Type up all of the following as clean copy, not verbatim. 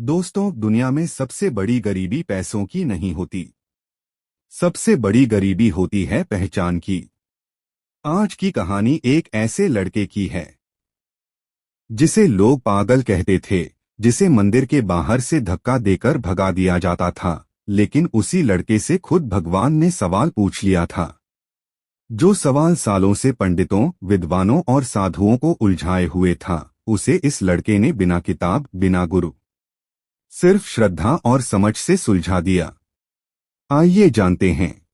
दोस्तों, दुनिया में सबसे बड़ी गरीबी पैसों की नहीं होती। सबसे बड़ी गरीबी होती है पहचान की। आज की कहानी एक ऐसे लड़के की है जिसे लोग पागल कहते थे, जिसे मंदिर के बाहर से धक्का देकर भगा दिया जाता था। लेकिन उसी लड़के से खुद भगवान ने सवाल पूछ लिया था, जो सवाल सालों से पंडितों, विद्वानों और साधुओं को उलझाए हुए था। उसे इस लड़के ने बिना किताब, बिना गुरु, सिर्फ श्रद्धा और समझ से सुलझा दिया। आइए जानते हैं,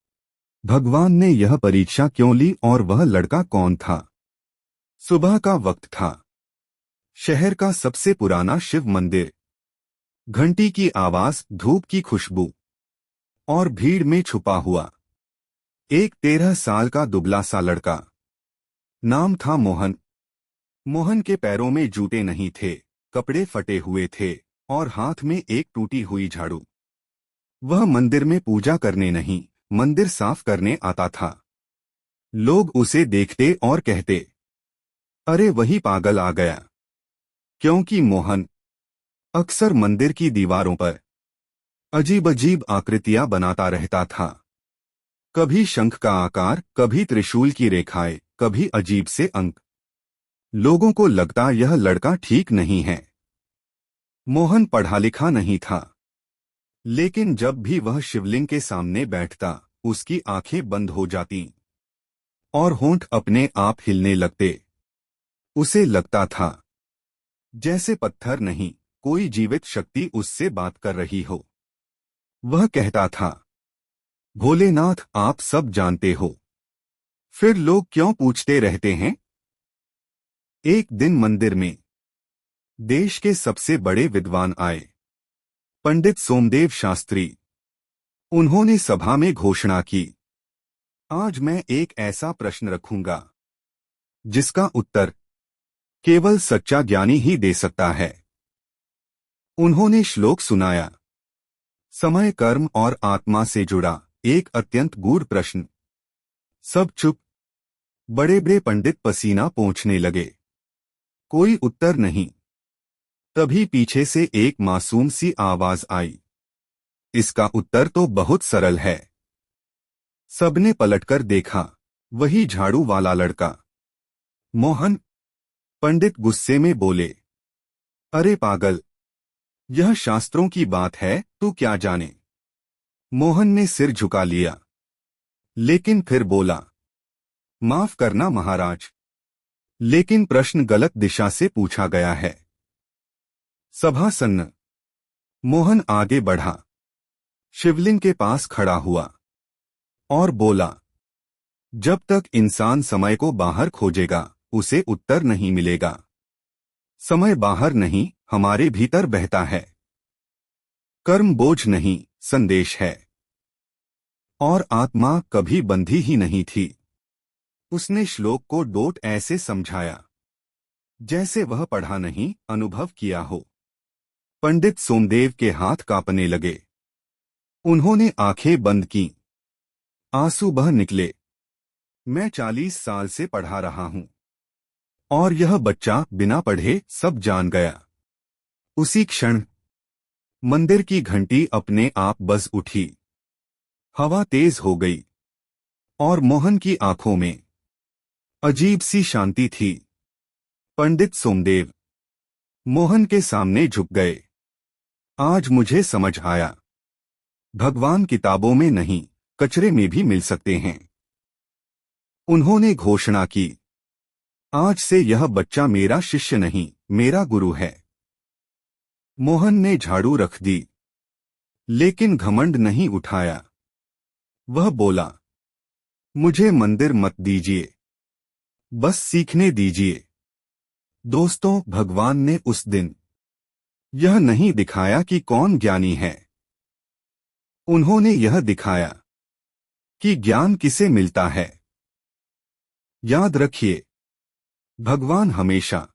भगवान ने यह परीक्षा क्यों ली और वह लड़का कौन था। सुबह का वक्त था। शहर का सबसे पुराना शिव मंदिर। घंटी की आवाज, धूप की खुशबू और भीड़ में छुपा हुआ एक 13 साल का दुबला सा लड़का। नाम था मोहन। मोहन के पैरों में जूते नहीं थे, कपड़े फटे हुए थे और हाथ में एक टूटी हुई झाड़ू। वह मंदिर में पूजा करने नहीं, मंदिर साफ करने आता था। लोग उसे देखते और कहते, अरे वही पागल आ गया। क्योंकि मोहन अक्सर मंदिर की दीवारों पर अजीब अजीब आकृतियां बनाता रहता था। कभी शंख का आकार, कभी त्रिशूल की रेखाएं, कभी अजीब से अंक। लोगों को लगता यह लड़का ठीक नहीं है। मोहन पढ़ा लिखा नहीं था, लेकिन जब भी वह शिवलिंग के सामने बैठता, उसकी आंखें बंद हो जातीं और होंठ अपने आप हिलने लगते। उसे लगता था जैसे पत्थर नहीं, कोई जीवित शक्ति उससे बात कर रही हो। वह कहता था, भोलेनाथ, आप सब जानते हो, फिर लोग क्यों पूछते रहते हैं। एक दिन मंदिर में देश के सबसे बड़े विद्वान आए, पंडित सोमदेव शास्त्री। उन्होंने सभा में घोषणा की, आज मैं एक ऐसा प्रश्न रखूंगा जिसका उत्तर केवल सच्चा ज्ञानी ही दे सकता है। उन्होंने श्लोक सुनाया, समय, कर्म और आत्मा से जुड़ा एक अत्यंत गूढ़ प्रश्न। सब चुप। बड़े बड़े पंडित पसीना पोंछने लगे। कोई उत्तर नहीं। तभी पीछे से एक मासूम सी आवाज आई, इसका उत्तर तो बहुत सरल है। सबने पलटकर देखा। वही झाड़ू वाला लड़का, मोहन। पंडित गुस्से में बोले, अरे पागल, यह शास्त्रों की बात है, तू क्या जाने। मोहन ने सिर झुका लिया, लेकिन फिर बोला, माफ करना महाराज, लेकिन प्रश्न गलत दिशा से पूछा गया है। सभा सन्न। मोहन आगे बढ़ा, शिवलिंग के पास खड़ा हुआ और बोला, जब तक इंसान समय को बाहर खोजेगा, उसे उत्तर नहीं मिलेगा। समय बाहर नहीं, हमारे भीतर बहता है। कर्म बोझ नहीं, संदेश है। और आत्मा कभी बंधी ही नहीं थी। उसने श्लोक को डोट ऐसे समझाया जैसे वह पढ़ा नहीं, अनुभव किया हो। पंडित सोमदेव के हाथ कांपने लगे। उन्होंने आंखें बंद की। आंसू बह निकले। मैं 40 साल से पढ़ा रहा हूं और यह बच्चा बिना पढ़े सब जान गया। उसी क्षण मंदिर की घंटी अपने आप बज उठी। हवा तेज हो गई और मोहन की आंखों में अजीब सी शांति थी। पंडित सोमदेव मोहन के सामने झुक गए। आज मुझे समझ आया, भगवान किताबों में नहीं, कचरे में भी मिल सकते हैं। उन्होंने घोषणा की, आज से यह बच्चा मेरा शिष्य नहीं, मेरा गुरु है। मोहन ने झाड़ू रख दी, लेकिन घमंड नहीं उठाया। वह बोला, मुझे मंदिर मत दीजिए, बस सीखने दीजिए। दोस्तों, भगवान ने उस दिन यह नहीं दिखाया कि कौन ज्ञानी है। उन्होंने यह दिखाया कि ज्ञान किसे मिलता है। याद रखिए, भगवान हमेशा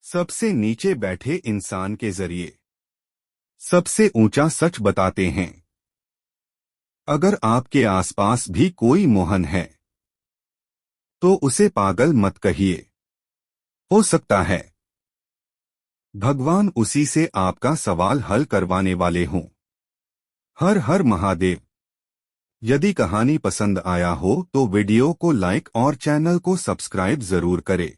सबसे नीचे बैठे इंसान के जरिए सबसे ऊंचा सच बताते हैं। अगर आपके आसपास भी कोई मोहन है, तो उसे पागल मत कहिए। हो सकता है भगवान उसी से आपका सवाल हल करवाने वाले हों। हर हर महादेव। यदि कहानी पसंद आया हो तो वीडियो को लाइक और चैनल को सब्सक्राइब जरूर करें।